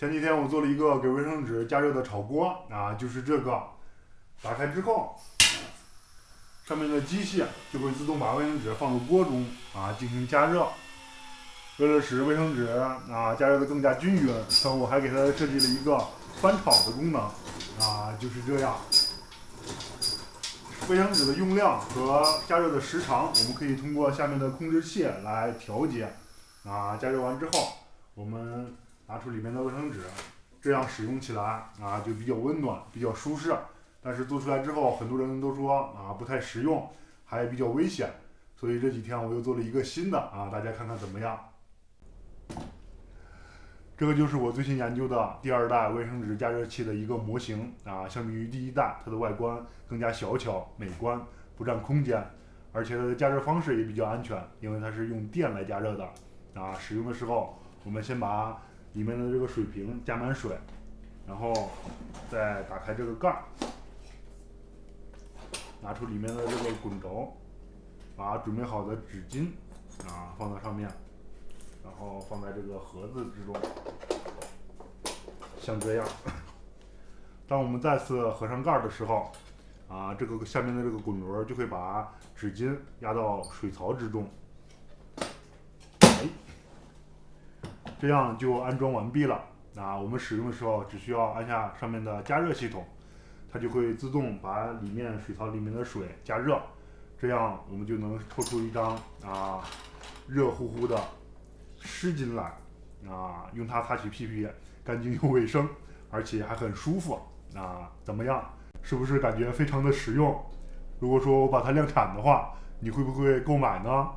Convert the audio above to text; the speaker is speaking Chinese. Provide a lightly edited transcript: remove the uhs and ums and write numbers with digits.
前几天我做了一个给卫生纸加热的炒锅啊，就是这个，打开之后，上面的机械就会自动把卫生纸放入锅中啊进行加热。为了使卫生纸加热的更加均匀，所以我还给它设计了一个翻炒的功能啊，就是这样。卫生纸的用量和加热的时长，我们可以通过下面的控制器来调节。加热完之后，我们拿出里面的卫生纸，这样使用起来就比较温暖，比较舒适。但是做出来之后，很多人都说不太实用，还比较危险。所以这几天我又做了一个新的大家看看怎么样？这个就是我最新研究的第二代卫生纸加热器的一个模型相比于第一代，它的外观更加小巧美观，不占空间，而且它的加热方式也比较安全，因为它是用电来加热的使用的时候，我们先把里面的这个水瓶加满水，然后再打开这个盖儿，拿出里面的这个滚轴，把准备好的纸巾放在上面，然后放在这个盒子之中，像这样。当我们再次合上盖儿的时候，这个下面的这个滚轮就会把纸巾压到水槽之中，这样就安装完毕了。我们使用的时候只需要按下上面的加热系统，它就会自动把里面水槽里面的水加热，这样我们就能抽出一张热乎乎的湿巾来用它擦起屁屁干净又卫生，而且还很舒服怎么样？是不是感觉非常的实用？如果说我把它量产的话，你会不会购买呢？